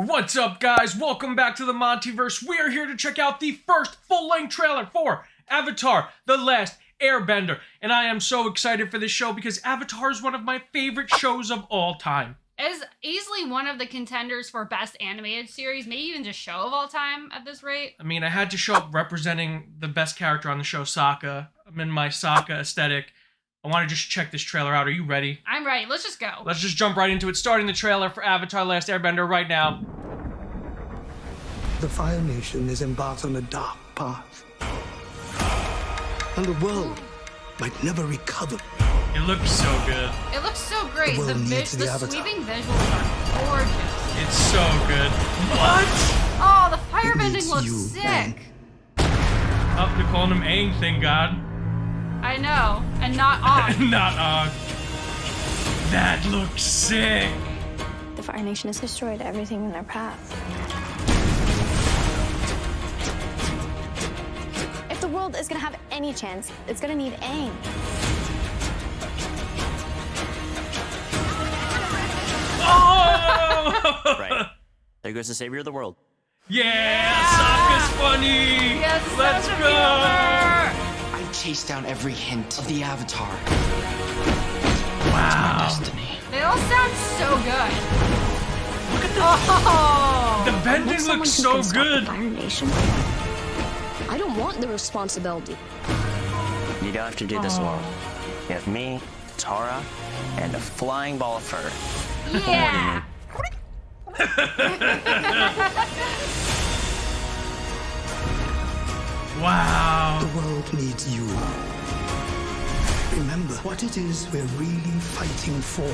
What's up, guys? Welcome back to the MontyVerse. We are here to check out the first full-length trailer for Avatar: The Last Airbender. And I am so excited for this show because Avatar is one of my favorite shows of all time. It is easily one of the contenders for best animated series, maybe even just show of all time at this rate. I mean, I had to show up representing the best character on the show, Sokka. I'm in my Sokka aesthetic. I want to just check this trailer out. Are you ready? I'm ready. Let's just go. Let's just jump right into it. Starting the trailer for Avatar: Last Airbender right now. The Fire Nation is embarked on a dark path. And the world might never recover. It looks so good. It looks so great. The world needs the Avatar. Sweeping visuals are gorgeous. It's so good. What? Oh, the firebending looks you, sick. man. Oh, they're calling him Aang, thank God. I know. And not Og. Not Og. That looks sick. The Fire Nation has destroyed everything in their path. If the world is gonna have any chance, it's gonna need Aang. Oh! Right. There goes the savior of the world. Yeah, Sokka's funny. Yes, Let's such a go. humor. I chased down every hint of the Avatar. Wow. Destiny. They all sound so good. Look at the... The bending looks so good. Fire Nation. I don't want the responsibility. You don't have to do this alone. You have me, Tara, and a flying ball of fur. Yeah. Wow. The world needs you. Remember what it is we're really fighting for.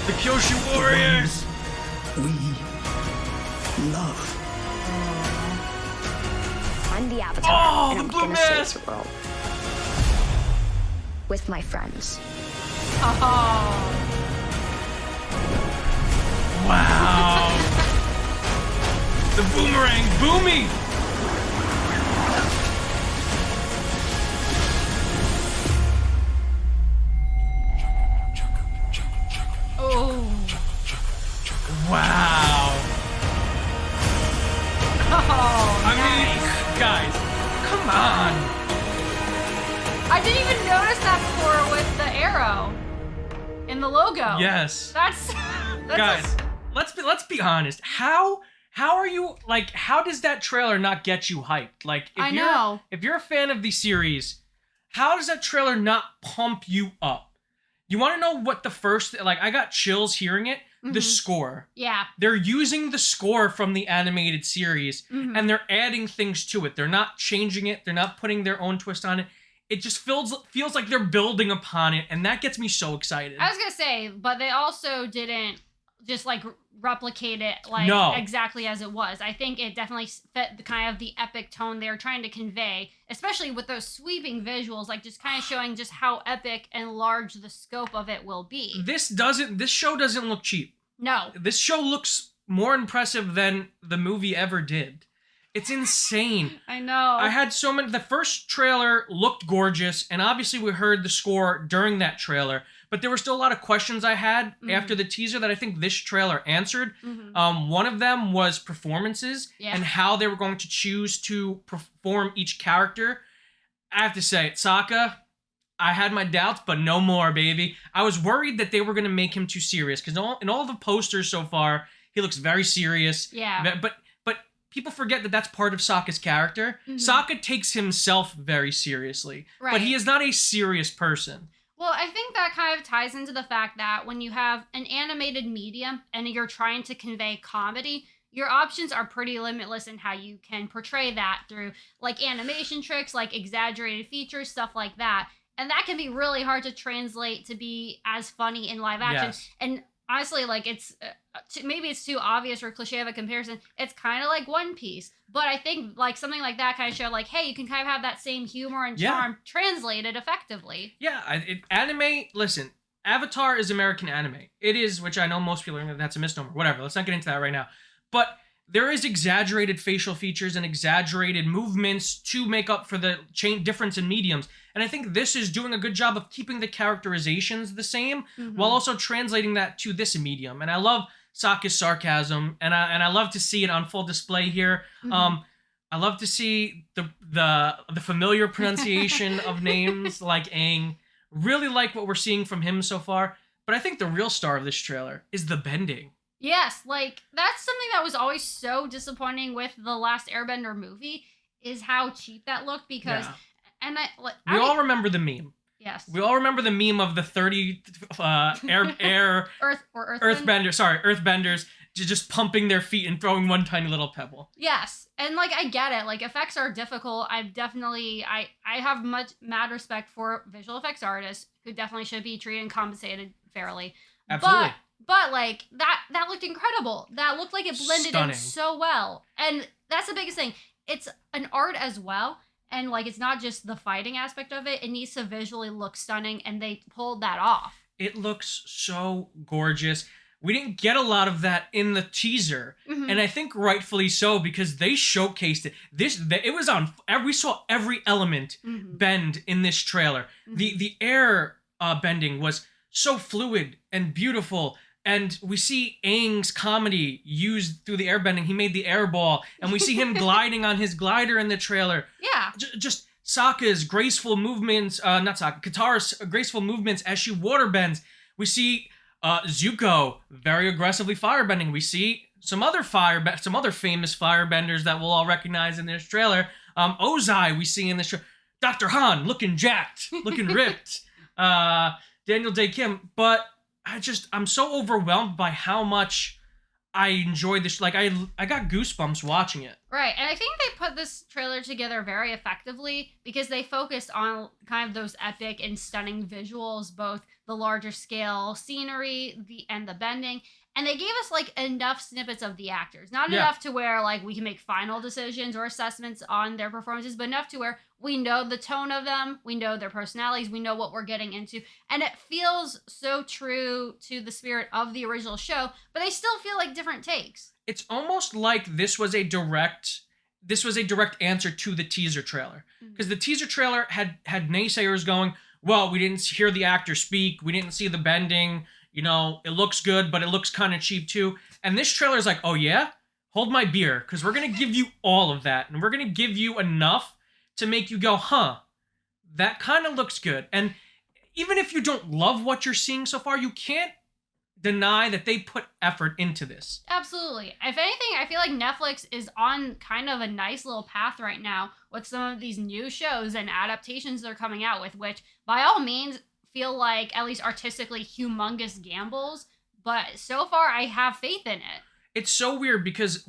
The Kyoshu Warriors. We love. I'm the Avatar, Oh, and the I'm blue gonna mask. save the world. With my friends. Oh. Wow. The boomerang. Boomy. Oh. Wow. Oh, I nice. mean, guys, come on. I didn't even notice that before with the arrow in the logo. Yes. That's Guys, let's be honest. How are you, like, how does that trailer not get you hyped? Like, I know. if you're a fan of the series, how does that trailer not pump you up? You want to know what the first, like, I got chills hearing it. The score. Yeah. They're using the score from the animated series and they're adding things to it. They're not changing it. They're not putting their own twist on it. It just feels like they're building upon it, and that gets me so excited. I was gonna say, but they also didn't just like replicate it like exactly as it was. I think it definitely fit the kind of the epic tone they were trying to convey, especially with those sweeping visuals, like just kind of showing just how epic and large the scope of it will be. This show doesn't look cheap. No. This show looks more impressive than the movie ever did. It's insane. I know. I had so many. The first trailer looked gorgeous, and obviously we heard the score during that trailer, but there were still a lot of questions I had after the teaser that I think this trailer answered. One of them was performances and how they were going to choose to perform each character. I have to say, Sokka, I had my doubts, but no more, baby. I was worried that they were going to make him too serious, because in all the posters so far, he looks very serious. Yeah. But people forget that that's part of Sokka's character. Sokka takes himself very seriously, but he is not a serious person. Well, I think that kind of ties into the fact that when you have an animated medium and you're trying to convey comedy, your options are pretty limitless in how you can portray that through like animation tricks, like exaggerated features, stuff like that. And that can be really hard to translate to be as funny in live action. Yes. And honestly, like it's maybe it's too obvious or cliche of a comparison. It's kind of like One Piece, but I think like something like that kind of showed like, hey, you can kind of have that same humor and charm translated effectively. Yeah, anime. Listen, Avatar is American anime. It is, which I know most people are going to, that's a misnomer. Whatever. Let's not get into that right now. But there is exaggerated facial features and exaggerated movements to make up for the difference in mediums. And I think this is doing a good job of keeping the characterizations the same while also translating that to this medium. And I love Sokka's sarcasm, and I love to see it on full display here. I love to see the familiar pronunciation of names like Aang. Really like what we're seeing from him so far. But I think the real star of this trailer is the bending. Yes, like, that's something that was always so disappointing with the Last Airbender movie, is how cheap that looked, because... Yeah. And we all remember the meme. Yes. We all remember the meme of the 30 earthbenders just pumping their feet and throwing one tiny little pebble. Yes. And, like, I get it. Like, effects are difficult. I have mad respect for visual effects artists who definitely should be treated and compensated fairly. Absolutely. But like, that looked incredible. That looked like it blended in so well. And that's the biggest thing. It's an art as well. And, like, it's not just the fighting aspect of it. It needs to visually look stunning, and they pulled that off. It looks so gorgeous. We didn't get a lot of that in the teaser, and I think rightfully so, because they showcased it. It was on. We saw every element bend in this trailer. The air bending was so fluid and beautiful. And we see Aang's comedy used through the airbending. He made the air ball, and we see him gliding on his glider in the trailer. Yeah. Just Sokka's graceful movements, Katara's graceful movements as she water bends. We see Zuko very aggressively firebending. We see some other famous firebenders that we'll all recognize in this trailer. Ozai we see in this trailer. Dr. Han looking jacked, looking ripped. Daniel Day Kim, but I'm so overwhelmed by how much I enjoyed this. Like, I got goosebumps watching it. Right, and I think they put this trailer together very effectively because they focused on kind of those epic and stunning visuals, both the larger scale scenery and the bending. And they gave us, like, enough snippets of the actors. Not enough to where, like, we can make final decisions or assessments on their performances, but enough to where we know the tone of them, we know their personalities, we know what we're getting into. And it feels so true to the spirit of the original show, but they still feel like different takes. It's almost like this was a direct answer to the teaser trailer. Because the teaser trailer had naysayers going, well, we didn't hear the actor speak, we didn't see the bending, you know, it looks good, but it looks kind of cheap too. And this trailer is like, oh yeah? Hold my beer, because we're going to give you all of that. And we're going to give you enough to make you go, huh, that kind of looks good. And even if you don't love what you're seeing so far, you can't deny that they put effort into this. Absolutely. If anything, I feel like Netflix is on kind of a nice little path right now with some of these new shows and adaptations they're coming out with, which by all means feel like at least artistically humongous gambles. But so far, I have faith in it. It's so weird because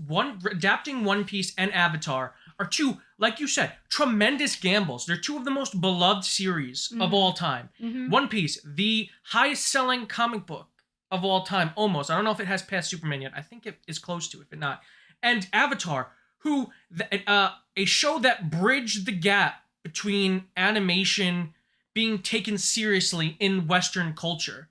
adapting One Piece and Avatar are two, like you said, tremendous gambles. They're two of the most beloved series of all time. One Piece, the highest selling comic book of all time, almost. I don't know if it has passed Superman yet. I think it is close to, if it not. And Avatar, a show that bridged the gap between animation being taken seriously in Western culture.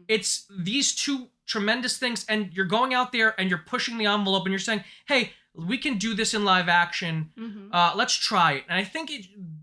It's these two tremendous things, and you're going out there and you're pushing the envelope and you're saying, hey, we can do this in live action. Let's try it. And I think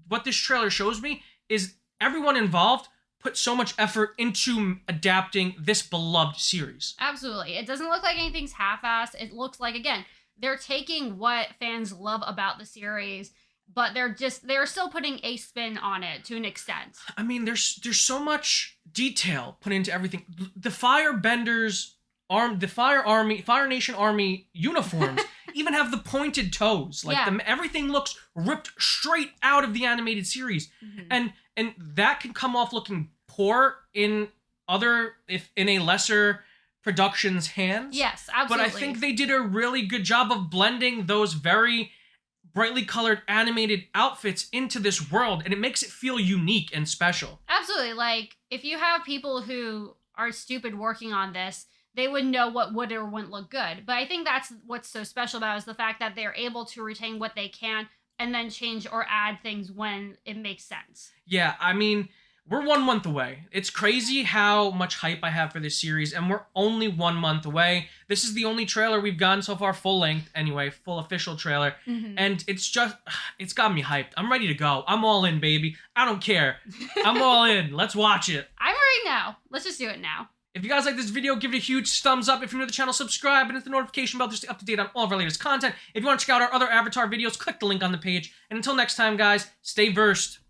what this trailer shows me is everyone involved put so much effort into adapting this beloved series. Absolutely. It doesn't look like anything's half-assed. It looks like, again, they're taking what fans love about the series, but they're still putting a spin on it to an extent. I mean, there's so much detail put into everything. The Firebenders, the Fire Nation Army uniforms even have the pointed toes. Like everything looks ripped straight out of the animated series, and that can come off looking poor in a lesser production's hands. Yes, absolutely. But I think they did a really good job of blending those very brightly colored animated outfits into this world, and it makes it feel unique and special. Absolutely. Like, if you have people who are stupid working on this, they would know what would or wouldn't look good. But I think that's what's so special about it, is the fact that they're able to retain what they can and then change or add things when it makes sense. Yeah, I mean, We're 1 month away. It's crazy how much hype I have for this series, and we're only 1 month away. This is the only trailer we've gotten so far, full length, anyway, full official trailer. And it's got me hyped. I'm ready to go. I'm all in, baby. I don't care. I'm all in. Let's watch it. I'm ready now. Let's just do it now. If you guys like this video, give it a huge thumbs up. If you're new to the channel, subscribe and hit the notification bell to stay up to date on all of our latest content. If you want to check out our other Avatar videos, click the link on the page. And until next time, guys, stay versed.